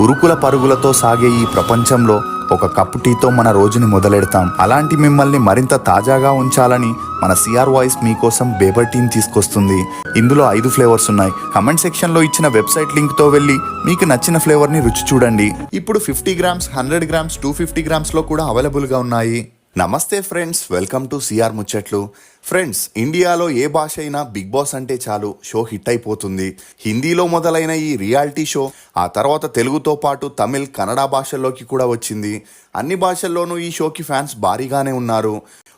ఉరుకుల పరుగులతో సాగే ఈ ప్రపంచంలో ఒక కప్పు టీతో మన రోజుని మొదలెడతాం. అలాంటి మిమ్మల్ని మరింత తాజాగా ఉంచాలని మన సిఆర్ వాయిస్ మీకోసం బేబర్ టీని తీసుకొస్తుంది. ఇందులో 5 ఫ్లేవర్స్ ఉన్నాయి. కమెంట్ సెక్షన్ లో ఇచ్చిన వెబ్సైట్ లింక్ తో వెళ్ళి మీకు నచ్చిన ఫ్లేవర్ ని రుచి చూడండి. ఇప్పుడు 50 గ్రామ్స్, 100 గ్రామ్స్, 250 గ్రామ్స్ లో కూడా అవైలబుల్ గా ఉన్నాయి. నమస్తే ఫ్రెండ్స్, వెల్కమ్ టు సిఆర్ ముచ్చట్లు. ఫ్రెండ్స్, ఇండియాలో ఏ భాష అయినా బిగ్ బాస్ అంటే చాలు షో హిట్ అయిపోతుంది. హిందీలో మొదలైన ఈ రియాలిటీ షో ఆ తర్వాత తెలుగుతో పాటు తమిళ్, కన్నడ భాషల్లోకి కూడా వచ్చింది. అన్ని భాషల్లోనూ ఈ షోకి ఫ్యాన్స్ భారీగానే ఉన్నారు.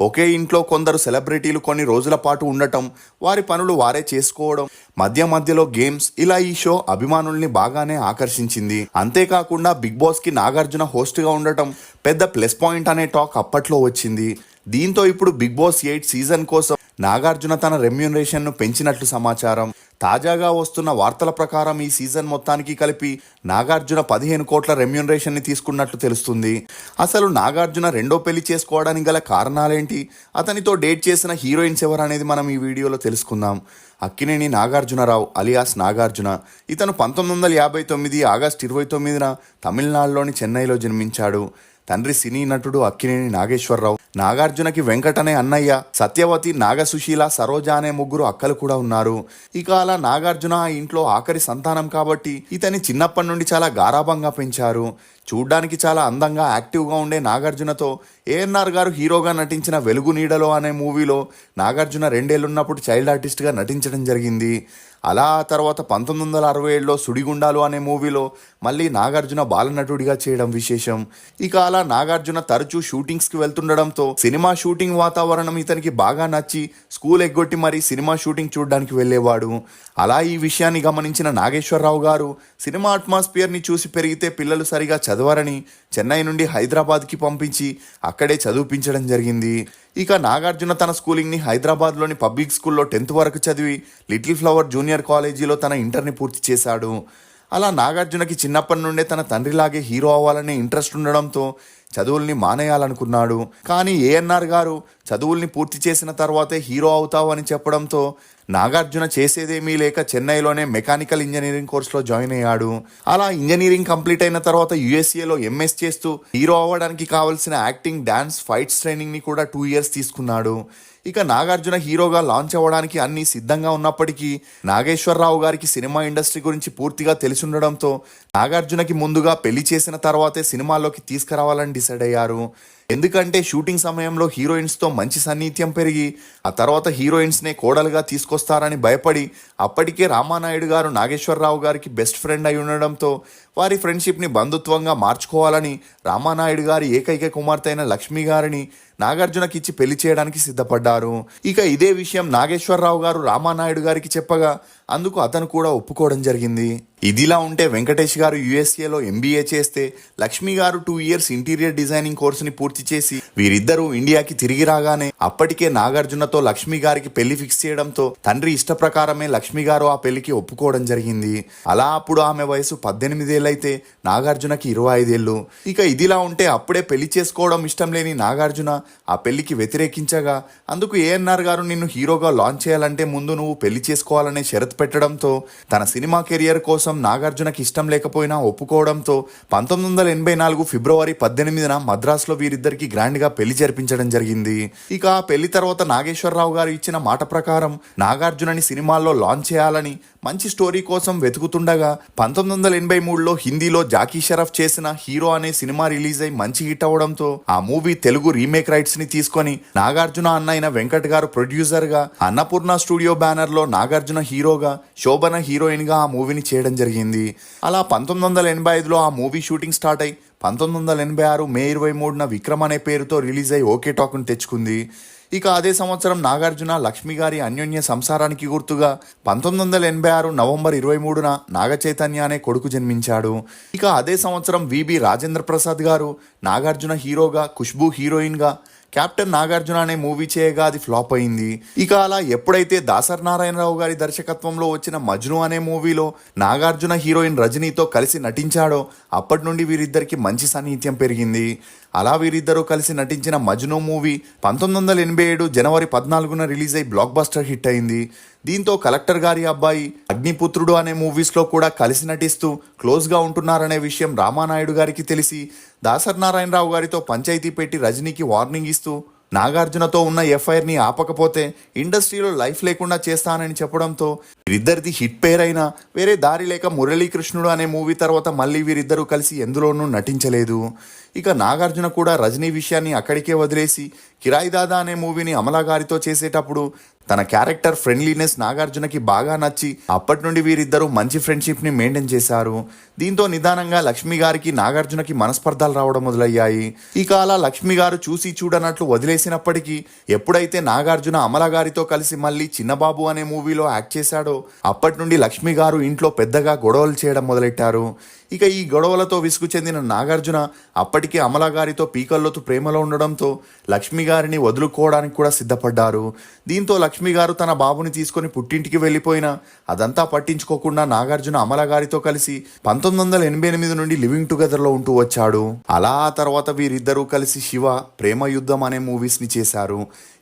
ఒకే ఇంట్లో కొందరు సెలబ్రిటీలు కొన్ని రోజుల పాటు ఉండటం, వారి పనులు వారే చేసుకోవడం, మధ్య మధ్యలో గేమ్స్, ఇలా ఈ షో అభిమానుల్ని బాగానే ఆకర్షించింది. అంతేకాకుండా బిగ్ బాస్ కి నాగార్జున హోస్ట్ గా ఉండటం పెద్ద ప్లస్ పాయింట్ అనే టాక్ అప్పట్లో వచ్చింది. దీంతో ఇప్పుడు బిగ్ బాస్ 8 సీజన్ కోసం నాగార్జున తన రెమ్యూనరేషన్ ను పెంచినట్లు సమాచారం. తాజాగా వస్తున్న వార్తల ప్రకారం ఈ సీజన్ మొత్తానికి కలిపి నాగార్జున 15 కోట్ల రెమ్యూనరేషన్ ని తీసుకున్నట్లు తెలుస్తుంది. అసలు నాగార్జున రెండో పెళ్లి చేసుకోవడానికి గల కారణాలేంటి, అతనితో డేట్ చేసిన హీరోయిన్స్ ఎవరనేది మనం ఈ వీడియోలో తెలుసుకుందాం. అక్కినేని నాగార్జునరావు అలియాస్ నాగార్జున. ఇతను 1959 ఆగస్టు 29న తమిళనాడులోని చెన్నైలో జన్మించాడు. తండ్రి సినీ నటుడు అక్కినేని నాగేశ్వరరావు. నాగార్జునకి వెంకట్ అనే అన్నయ్య, సత్యవతి, నాగసుశీల, సరోజ అనే ముగ్గురు అక్కలు కూడా ఉన్నారు. ఇక అలా నాగార్జున ఆ ఇంట్లో ఆఖరి సంతానం కాబట్టి ఇతని చిన్నప్పటి నుండి చాలా గారాబంగా పెంచారు. చూడ్డానికి చాలా అందంగా, యాక్టివ్గా ఉండే నాగార్జునతో ఏఎన్ఆర్ గారు హీరోగా నటించిన వెలుగు నీడలో అనే మూవీలో నాగార్జున 2 ఏళ్లున్నప్పుడు చైల్డ్ ఆర్టిస్ట్గా నటించడం జరిగింది. అలా ఆ తర్వాత 1967లో సుడిగుండాలు అనే మూవీలో మళ్ళీ నాగార్జున బాలనటుడిగా చేయడం విశేషం. ఇక అలా నాగార్జున తరచూ షూటింగ్స్కి వెళ్తుండడంతో సినిమా షూటింగ్ వాతావరణం ఇతనికి బాగా నచ్చి స్కూల్ ఎగ్గొట్టి మరీ సినిమా షూటింగ్ చూడడానికి వెళ్ళేవాడు. అలా ఈ విషయాన్ని గమనించిన నాగేశ్వరరావు గారు సినిమా అట్మాస్ఫియర్ని చూసి పెరిగితే పిల్లలు సరిగా చదవరని చెన్నై నుండి హైదరాబాద్కి పంపించి అక్కడే చదివించడం జరిగింది. ఇక నాగార్జున తన స్కూలింగ్ని హైదరాబాద్లోని పబ్లిక్ స్కూల్లో 10th వరకు చదివి లిటిల్ ఫ్లవర్ జూనియర్ కాలేజీలో తన ఇంటర్ని పూర్తి చేశాడు. అలా నాగార్జునకి చిన్నప్పటి నుండే తన తండ్రిలాగే హీరో అవ్వాలనే ఇంట్రెస్ట్ ఉండడంతో చదువుల్ని మానేయాలనుకున్నాడు. కానీ ఏఎన్ఆర్ గారు చదువుల్ని పూర్తి చేసిన తర్వాతే హీరో అవుతావు అని చెప్పడంతో నాగార్జున చేసేదేమీ లేక చెన్నైలోనే మెకానికల్ ఇంజనీరింగ్ కోర్సులో జాయిన్ అయ్యాడు. అలా ఇంజనీరింగ్ కంప్లీట్ అయిన తర్వాత యుఎస్ఏలో ఎంఎస్ చేస్తూ హీరో అవ్వడానికి కావాల్సిన యాక్టింగ్, డాన్స్, ఫైట్స్ ట్రైనింగ్ని కూడా 2 ఇయర్స్ తీసుకున్నాడు. ఇక నాగార్జున హీరోగా లాంచ్ అవ్వడానికి అన్ని సిద్ధంగా ఉన్నప్పటికీ నాగేశ్వరరావు గారికి సినిమా ఇండస్ట్రీ గురించి పూర్తిగా తెలిసుండడంతో నాగార్జునకి ముందుగా పెళ్లి చేసిన తర్వాతే సినిమాల్లోకి తీసుకురావాలని డిసైడ్ అయ్యారు. ఎందుకంటే షూటింగ్ సమయంలో హీరోయిన్స్తో మంచి సన్నిహిత్యం పెరిగి ఆ తర్వాత హీరోయిన్స్నే కోడలుగా తీసుకొస్తారని భయపడి అప్పటికే రామానాయుడు గారు నాగేశ్వరరావు గారికి బెస్ట్ ఫ్రెండ్ అయి ఉండడంతో వారి ఫ్రెండ్షిప్ని బంధుత్వంగా మార్చుకోవాలని రామానాయుడు గారి ఏకైక కుమార్తె అయిన లక్ష్మి గారిని నాగార్జునకి ఇచ్చి పెళ్లి చేయడానికి సిద్ధపడ్డారు. ఇక ఇదే విషయం నాగేశ్వరరావు గారు రామానాయుడు గారికి చెప్పగా అందుకు అతను కూడా ఒప్పుకోవడం జరిగింది. ఇదిలా ఉంటే వెంకటేష్ గారు యుఎస్ఏలో ఎంబీఏ చేస్తే లక్ష్మి గారు 2 ఇయర్స్ ఇంటీరియర్ డిజైనింగ్ కోర్సుని పూర్తి చేసి వీరిద్దరూ ఇండియాకి తిరిగి రాగానే అప్పటికే నాగార్జునతో లక్ష్మి గారికి పెళ్లి ఫిక్స్ చేయడంతో తండ్రి ఇష్ట ప్రకారమే లక్ష్మి గారు ఆ పెళ్లికి ఒప్పుకోవడం జరిగింది. అలా అప్పుడు ఆమె వయసు 18 ఏళ్ళైతే నాగార్జునకి 25 ఏళ్ళు. ఇక ఇదిలా ఉంటే అప్పుడే పెళ్లి చేసుకోవడం ఇష్టం లేని నాగార్జున ఆ పెళ్లికి వ్యతిరేకించగా అందుకు ఏఎన్ఆర్ గారు నిన్ను హీరోగా లాంచ్ చేయాలంటే ముందు నువ్వు పెళ్లి చేసుకోవాలనే షరతు పెట్టడంతో తన సినిమా కెరియర్ కోసం నాగార్జునకి ఇష్టం లేకపోయినా ఒప్పుకోవడంతో 1984 ఫిబ్రవరి 18న మద్రాసులో వీరిద్దరికి గ్రాండ్ గా పెళ్లి జరిపించడం జరిగింది. ఇక ఆ పెళ్లి తర్వాత నాగేశ్వరరావు గారు ఇచ్చిన మాట ప్రకారం నాగార్జునని సినిమాల్లో లాంచ్ చేయాలని మంచి స్టోరీ కోసం వెతుకుతుండగా 1983లో హిందీలో జాకీ షరఫ్ చేసిన హీరో అనే సినిమా రిలీజ్ అయి మంచి హిట్ అవడంతో ఆ మూవీ తెలుగు రీమేక్ రైట్స్ ని తీసుకొని నాగార్జున అన్నైన వెంకట్ గారు ప్రొడ్యూసర్ గా, అన్నపూర్ణ స్టూడియో బ్యానర్ లో నాగార్జున హీరోగా, శోభన హీరోయిన్ గా ఆ మూవీని చేయడం జరిగింది. అలా 1985లో ఆ మూవీ షూటింగ్ స్టార్ట్ అయి 1986 మే 23న విక్రమ్ అనే పేరుతో రిలీజ్ అయి ఓకే టాక్ను తెచ్చుకుంది. ఇక అదే సంవత్సరం నాగార్జున లక్ష్మి గారి అన్యోన్య సంసారానికి గుర్తుగా 1986 నవంబర్ 23న నాగచైతన్య అనే కొడుకు జన్మించాడు. ఇక అదే సంవత్సరం విబి రాజేంద్ర ప్రసాద్ గారు నాగార్జున హీరోగా, ఖుష్బూ హీరోయిన్గా, కెప్టెన్ నాగార్జున అనే మూవీ చేయగా అది ఫ్లాప్ అయింది. ఇక అలా ఎప్పుడైతే దాసరి నారాయణరావు గారి దర్శకత్వంలో వచ్చిన మజ్ను అనే మూవీలో నాగార్జున హీరోయిన్ రజనీతో కలిసి నటించాడో అప్పటి నుండి వీరిద్దరికి మంచి సాన్నిహిత్యం పెరిగింది. అలా వీరిద్దరూ కలిసి నటించిన మజ్ను మూవీ 1987 జనవరి 14న రిలీజ్ అయి బ్లాక్ బస్టర్ హిట్ అయింది. దీంతో కలెక్టర్ గారి అబ్బాయి, అగ్నిపుత్రుడు అనే మూవీస్లో కూడా కలిసి నటిస్తూ క్లోజ్గా ఉంటున్నారనే విషయం రామానాయుడు గారికి తెలిసి దాసరి నారాయణరావు గారితో పంచాయతీ పెట్టి రజనీకి వార్నింగ్ ఇస్తూ నాగార్జునతో ఉన్న ఎఫ్ఐఆర్ని ఆపకపోతే ఇండస్ట్రీలో లైఫ్ లేకుండా చేస్తానని చెప్పడంతో వీరిద్దరిది హిట్ పేర్ అయినా వేరే దారి లేక మురళీకృష్ణుడు అనే మూవీ తర్వాత మళ్ళీ వీరిద్దరూ కలిసి ఎందులోనూ నటించలేదు. ఇక నాగార్జున కూడా రజనీ విషయాన్ని అక్కడికే వదిలేసి కిరాయి దాదా అనే మూవీని అమలా గారితో చేసేటప్పుడు తన క్యారెక్టర్ ఫ్రెండ్లీనెస్ నాగార్జునకి బాగా నచ్చి అప్పటి నుండి వీరిద్దరూ మంచి ఫ్రెండ్షిప్ని మెయింటైన్ చేశారు. దీంతో నిదానంగా లక్ష్మి గారికి నాగార్జునకి మనస్పర్ధాలు రావడం మొదలయ్యాయి. ఇక అలా లక్ష్మి గారు చూసి చూడనట్లు వదిలేసినప్పటికీ ఎప్పుడైతే నాగార్జున అమలా గారితో కలిసి మళ్ళీ చిన్నబాబు అనే మూవీలో యాక్ట్ చేశాడో అప్పటి నుండి లక్ష్మి గారు ఇంట్లో పెద్దగా గొడవలు చేయడం మొదలెట్టారు. ఇక ఈ గొడవలతో విసుగు చెందిన నాగార్జున అప్పటికే అమలా గారితో పీకల్లోతు ప్రేమలో ఉండడంతో లక్ష్మి గారిని వదులుకోవడానికి కూడా సిద్ధపడ్డారు. దీంతో లక్ష్మి గారు తన బాబుని తీసుకొని పుట్టింటికి వెళ్ళిపోయినా అదంతా పట్టించుకోకుండా నాగార్జున అమలా గారితో కలిసి 1988 నుండి లివింగ్ టుగెదర్లో ఉంటూ వచ్చాడు. అలా ఆ తర్వాత వీరిద్దరూ కలిసి శివ, ప్రేమ యుద్ధం అనే మూవీస్ని చేశారు.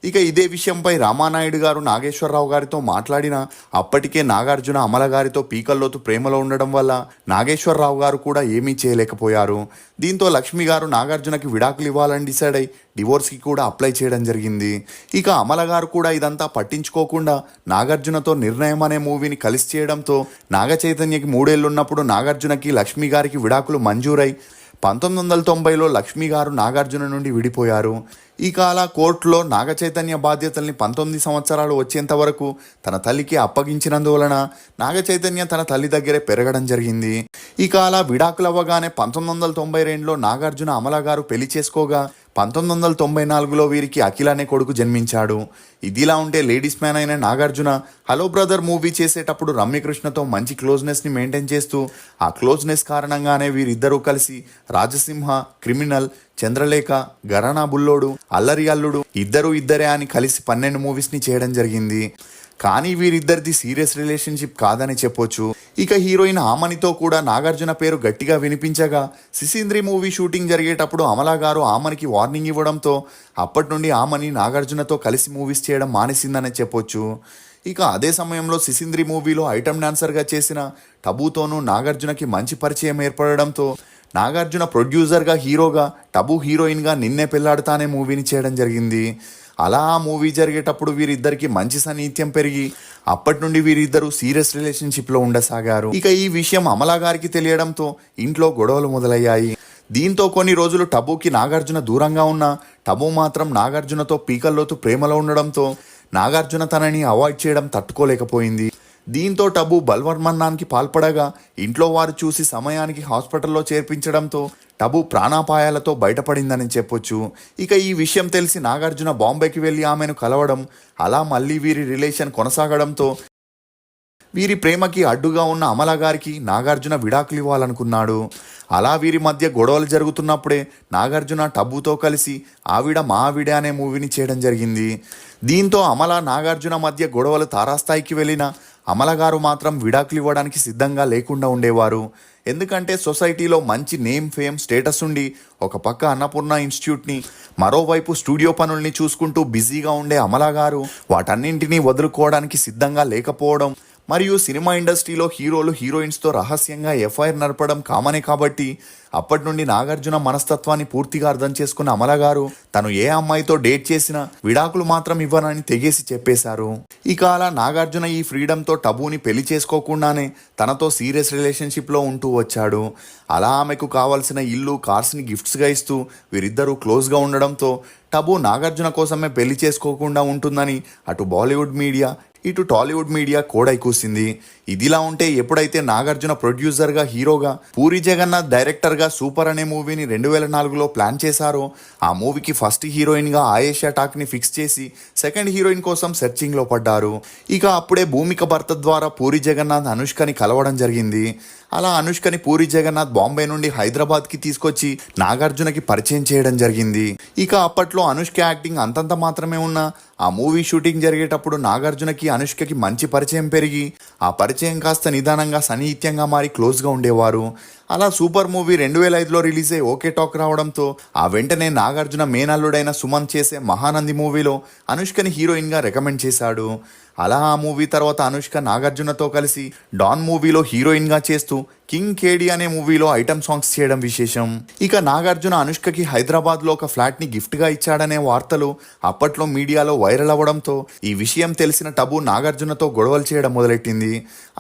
ఇక ఇదే విషయంపై రామానాయుడు గారు నాగేశ్వరరావు గారితో మాట్లాడినా అప్పటికే నాగార్జున అమల గారితో పీకల్లోతు ప్రేమలో ఉండడం వల్ల నాగేశ్వరరావు గారు కూడా ఏమీ చేయలేకపోయారు. దీంతో లక్ష్మి గారు నాగార్జునకి విడాకులు ఇవ్వాలని డిసైడ్ అయి డివోర్స్కి కూడా అప్లై చేయడం జరిగింది. ఇక అమల గారు కూడా ఇదంతా పట్టించుకోకుండా నాగార్జునతో నిర్ణయం అనే మూవీని కలిసి చేయడంతో నాగ చైతన్యకి 3 ఏళ్లున్నప్పుడు నాగార్జునకి లక్ష్మి గారికి విడాకులు మంజూరై 1990లో లక్ష్మి గారు నాగార్జున నుండి విడిపోయారు. ఇక అలా కోర్టులో నాగ చైతన్య బాధ్యతల్ని 19 సంవత్సరాలు వచ్చేంత వరకు తన తల్లికి అప్పగించినందువలన నాగ చైతన్య తన తల్లి దగ్గరే పెరగడం జరిగింది. ఇక అలా విడాకులవ్వగానే 1992లో నాగార్జున అమల గారు పెళ్లి చేసుకోగా 1994లో వీరికి అఖిల్ అనే కొడుకు జన్మించాడు. ఇదిలా ఉంటే లేడీస్ మ్యాన్ అయిన నాగార్జున హలో బ్రదర్ మూవీ చేసేటప్పుడు రమ్యకృష్ణతో మంచి క్లోజ్నెస్ని మెయింటైన్ చేస్తూ ఆ క్లోజ్నెస్ కారణంగానే వీరిద్దరూ కలిసి రాజసింహ, క్రిమినల్, చంద్రలేఖ, గరానా బుల్లోడు, అల్లరి అల్లుడు, ఇద్దరే అని కలిసి 12 మూవీస్ని చేయడం జరిగింది. కానీ వీరిద్దరిది సీరియస్ రిలేషన్షిప్ కాదని చెప్పొచ్చు. ఇక హీరోయిన్ ఆమనితో కూడా నాగార్జున పేరు గట్టిగా వినిపించగా సిసింద్రి మూవీ షూటింగ్ జరిగేటప్పుడు అమలా గారు ఆమనికి వార్నింగ్ ఇవ్వడంతో అప్పటి నుండి ఆమని నాగార్జునతో కలిసి మూవీస్ చేయడం మానేసిందనే చెప్పొచ్చు. ఇక అదే సమయంలో సిసింద్రి మూవీలో ఐటమ్ డాన్సర్గా చేసిన టబూతోనూ నాగార్జునకి మంచి పరిచయం ఏర్పడడంతో నాగార్జున ప్రొడ్యూసర్గా, హీరోగా, టబు హీరోయిన్గా నిన్నే పెళ్లాడుతానే మూవీని చేయడం జరిగింది. అలా ఆ మూవీ జరిగేటప్పుడు వీరిద్దరికి మంచి సాన్నిహిత్యం పెరిగి అప్పటి నుండి వీరిద్దరూ సీరియస్ రిలేషన్షిప్లో ఉండసాగారు. ఇక ఈ విషయం అమలా గారికి తెలియడంతో ఇంట్లో గొడవలు మొదలయ్యాయి. దీంతో కొన్ని రోజులు టబుకి నాగార్జున దూరంగా ఉన్న టబు మాత్రం నాగార్జునతో పీకల్లోతు ప్రేమలో ఉండడంతో నాగార్జున తనని అవాయిడ్ చేయడం తట్టుకోలేకపోయింది. దీంతో టబు బల్వర్మన్నానికి పాల్పడగా ఇంట్లో వారు చూసి సమయానికి హాస్పిటల్లో చేర్పించడంతో టబు ప్రాణాపాయాలతో బయటపడిందని చెప్పొచ్చు. ఇక ఈ విషయం తెలిసి నాగార్జున బాంబేకి వెళ్ళి ఆమెను కలవడం, అలా మళ్ళీ వీరి రిలేషన్ కొనసాగడంతో వీరి ప్రేమకి అడ్డుగా ఉన్న అమల గారికి నాగార్జున విడాకులు ఇవ్వాలనుకున్నాడు. అలా వీరి మధ్య గొడవలు జరుగుతున్నప్పుడే నాగార్జున టబుతో కలిసి ఆవిడ మా ఆవిడ అనే మూవీని చేయడం జరిగింది. దీంతో అమల, నాగార్జున మధ్య గొడవలు తారాస్థాయికి వెళ్ళిన అమల గారు మాత్రం విడాకులు ఇవ్వడానికి సిద్ధంగా లేకుండా ఉండేవారు. ఎందుకంటే సొసైటీలో మంచి నేమ్, ఫేమ్, స్టేటస్ ఉండి ఒక పక్క అన్నపూర్ణ ఇన్స్టిట్యూట్ని, మరోవైపు స్టూడియో పనుల్ని చూసుకుంటూ బిజీగా ఉండే అమల గారు వాటన్నింటినీ వదులుకోవడానికి సిద్ధంగా లేకపోవడం మరియు సినిమా ఇండస్ట్రీలో హీరోలు, హీరోయిన్స్తో రహస్యంగా ఎఫ్ఐఆర్ నడపడం కామనే కాబట్టి అప్పటి నుండి నాగార్జున మనస్తత్వాన్ని పూర్తిగా అర్థం చేసుకున్న అమల గారు తను ఏ అమ్మాయితో డేట్ చేసినా విడాకులు మాత్రం ఇవ్వనని తెగేసి చెప్పేశారు. ఇక అలా నాగార్జున ఈ ఫ్రీడంతో టబుని పెళ్లి చేసుకోకుండానే తనతో సీరియస్ రిలేషన్షిప్లో ఉంటూ వచ్చాడు. అలా ఆమెకు కావాల్సిన ఇల్లు, కార్స్ని గిఫ్ట్స్గా ఇస్తూ వీరిద్దరూ క్లోజ్గా ఉండడంతో టబు నాగార్జున కోసమే పెళ్లి చేసుకోకుండా ఉంటుందని అటు బాలీవుడ్ మీడియా, ఇటు టాలీవుడ్ మీడియా కోడై కూసింది. ఇదిలా ఉంటే ఎప్పుడైతే నాగార్జున ప్రొడ్యూసర్గా హీరోగా పూరి జగన్నాథ్ డైరెక్టర్గా సూపర్ అనే మూవీని 2004లో ప్లాన్ చేశారో ఆ మూవీకి ఫస్ట్ హీరోయిన్గా ఆయేషా టాక్ని ఫిక్స్ చేసి సెకండ్ హీరోయిన్ కోసం సెర్చింగ్లో పడ్డారు. ఇక అప్పుడే భూమిక భర్త ద్వారా పూరి జగన్నాథ్ అనుష్కని కలవడం జరిగింది. అలా అనుష్కని పూరి జగన్నాథ్ బాంబే నుండి హైదరాబాద్కి తీసుకొచ్చి నాగార్జునకి పరిచయం చేయడం జరిగింది. ఇక అప్పట్లో అనుష్క యాక్టింగ్ అంతంత మాత్రమే ఉన్న ఆ మూవీ షూటింగ్ జరిగేటప్పుడు నాగార్జునకి అనుష్కకి మంచి పరిచయం పెరిగి ఆ పరిచయం కాస్త నిదానంగా సన్నిహిత్యంగా మారి క్లోజ్గా ఉండేవారు. అలా సూపర్ మూవీ 2005లో రిలీజ్ అయ్యి ఓకే టాక్ రావడంతో ఆ వెంటనే నాగార్జున మేనల్లుడైన సుమంత్ చేసే మహానంది మూవీలో అనుష్కని హీరోయిన్గా రికమెండ్ చేశాడు. అలా ఆ మూవీ తర్వాత అనుష్క నాగార్జునతో కలిసి డాన్ మూవీలో హీరోయిన్గా చేస్తూ కింగ్ కేడి అనే మూవీలో ఐటమ్ సాంగ్స్ చేయడం విశేషం. ఇక నాగార్జున అనుష్కకి హైదరాబాద్లో ఒక ఫ్లాట్ని గిఫ్ట్గా ఇచ్చాడనే వార్తలు అప్పట్లో మీడియాలో వైరల్ అవ్వడంతో ఈ విషయం తెలిసిన టబు నాగార్జునతో గొడవలు చేయడం మొదలెట్టింది.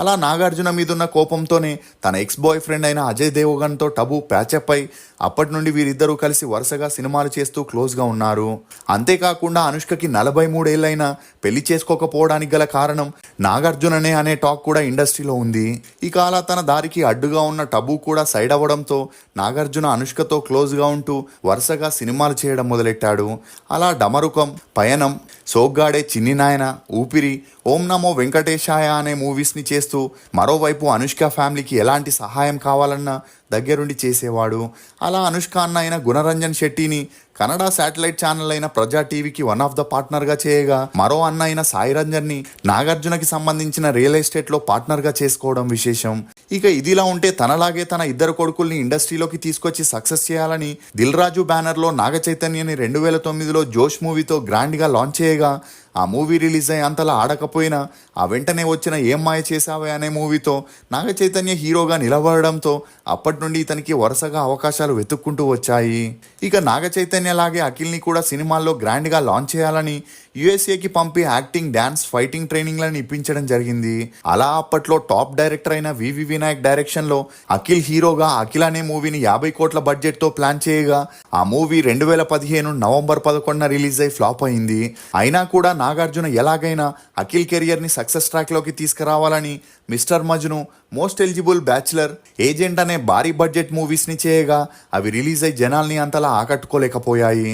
అలా నాగార్జున మీదున్న కోపంతోనే తన ఎక్స్ బాయ్ ఫ్రెండ్ అయిన అజయ్ దేవగన్తో టబు ప్యాచప్ అయి అప్పటి నుండి వీరిద్దరూ కలిసి వరుసగా సినిమాలు చేస్తూ క్లోజ్గా ఉన్నారు. అంతేకాకుండా అనుష్కకి 43 ఏళ్ళైనా పెళ్లి చేసుకోకపోవడానికి గల కారణం నాగార్జుననే అనే టాక్ కూడా ఇండస్ట్రీలో ఉంది. ఇక అలా తన దారికి అడ్డుగా ఉన్న టబు కూడా సైడ్ అవ్వడంతో నాగార్జున అనుష్కతో క్లోజ్గా ఉంటూ వరుసగా సినిమాలు చేయడం మొదలెట్టాడు. అలా డమరుకం, పయనం, సోగ్గాడే చిన్ని నాయన, ఊపిరి, ఓం నమో వెంకటేశాయ అనే మూవీస్ని చేస్తూ మరోవైపు అనుష్క ఫ్యామిలీకి ఎలాంటి సహాయం కావాలన్నా దగ్గరుండి చేసేవాడు. అలా అనుష్క అన్న అయిన గుణరంజన్ శెట్టిని కన్నడ శాటిలైట్ ఛానల్ అయిన ప్రజా టీవీకి వన్ ఆఫ్ ద పార్ట్నర్గా చేయగా మరో అన్న అయిన సాయి రంజన్ని నాగార్జునకి సంబంధించిన రియల్ ఎస్టేట్లో పార్ట్నర్గా చేసుకోవడం విశేషం. ఇక ఇదిలా ఉంటే తనలాగే తన ఇద్దరు కొడుకుల్ని ఇండస్ట్రీలోకి తీసుకొచ్చి సక్సెస్ చేయాలని దిల్ రాజు బ్యానర్లో నాగ చైతన్యని 2009లో జోష్ మూవీతో గ్రాండ్గా లాంచ్ చేయగా ఆ మూవీ రిలీజ్ అయ్యి అంతలా ఆడకపోయినా ఆ వెంటనే వచ్చిన ఏం మాయ చేసావే అనే మూవీతో నాగ చైతన్య హీరోగా నిలబడడంతో అప్పటి నుండి ఇతనికి వరుసగా అవకాశాలు వెతుక్కుంటూ వచ్చాయి. ఇక నాగ చైతన్య లాగే అఖిల్ని కూడా సినిమాల్లో గ్రాండ్గా లాంచ్ చేయాలని యుఎస్ఏకి పంపి యాక్టింగ్, డాన్స్, ఫైటింగ్ ట్రైనింగ్లను ఇప్పించడం జరిగింది. అలా అప్పట్లో టాప్ డైరెక్టర్ అయిన వివి వినాయక్ డైరెక్షన్లో అఖిల్ హీరోగా అఖిల్ అనే మూవీని 50 కోట్ల బడ్జెట్తో ప్లాన్ చేయగా ఆ మూవీ 2015 నవంబర్ 11న రిలీజ్ అయి ఫ్లాప్ అయింది. అయినా కూడా నాగార్జున ఎలాగైనా అఖిల్ కెరియర్ని సక్సెస్ ట్రాక్లోకి తీసుకురావాలని mister Majnu, most eligible bachelor, agent అనే భారీ బడ్జెట్ మూవీస్ని చేయగా అవి రిలీజ్ అయి జనాల్ని అంతలా ఆకట్టుకోలేకపోయాయి.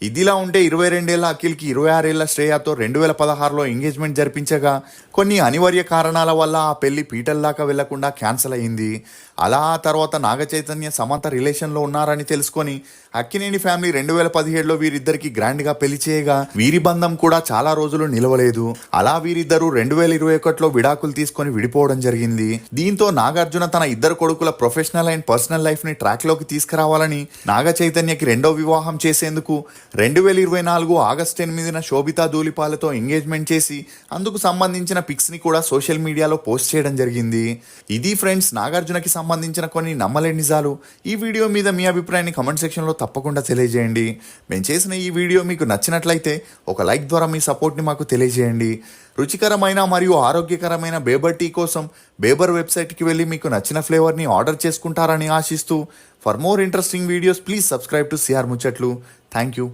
ఇదిలా ఉంటే 22 ఏళ్ల అఖిల్కి 26 ఏళ్ల శ్రేయాతో 2016లో ఎంగేజ్మెంట్ జరిపించగా కొన్ని అనివార్య కారణాల వల్ల ఆ పెళ్లి పీటల దాకా వెళ్లకుండా క్యాన్సిల్ అయింది. అలా ఆ తర్వాత నాగ చైతన్య సమంత రిలేషన్లో ఉన్నారని తెలుసుకొని అక్కినేని ఫ్యామిలీ 2017లో వీరిద్దరికి గ్రాండ్గా పెళ్లి చేయగా వీరి బంధం కూడా చాలా రోజులు నిలవలేదు. అలా వీరిద్దరూ 2021లో విడాకులు తీసుకొని విడిపోవడం జరిగింది. దీంతో నాగార్జున తన ఇద్దరు కొడుకుల ప్రొఫెషనల్ అండ్ పర్సనల్ లైఫ్ని ట్రాక్లోకి తీసుకురావాలని నాగ చైతన్యకి రెండో వివాహం చేసేందుకు 2024 ఆగస్టు 8న శోభితా ధూళిపాలతో ఎంగేజ్మెంట్ చేసి అందుకు సంబంధించిన పిక్స్ని కూడా సోషల్ మీడియాలో పోస్ట్ చేయడం జరిగింది. ఇది ఫ్రెండ్స్ నాగార్జునకి సంబంధించిన కొన్ని నమ్మలేని నిజాలు. ఈ వీడియో మీద మీ అభిప్రాయాన్ని కమెంట్ సెక్షన్లో తప్పకుండా తెలియజేయండి. మేము చేసిన ఈ వీడియో మీకు నచ్చినట్లయితే ఒక లైక్ ద్వారా మీ సపోర్ట్ని మాకు తెలియజేయండి. రుచికరమైన మరియు ఆరోగ్యకరమైన బేబర్ టీ కోసం బేబర్ వెబ్సైట్కి వెళ్ళి మీకు నచ్చిన ఫ్లేవర్ని ఆర్డర్ చేసుకుంటారని ఆశిస్తూ for more interesting videos please subscribe to CR Muchchatlu. Thank you.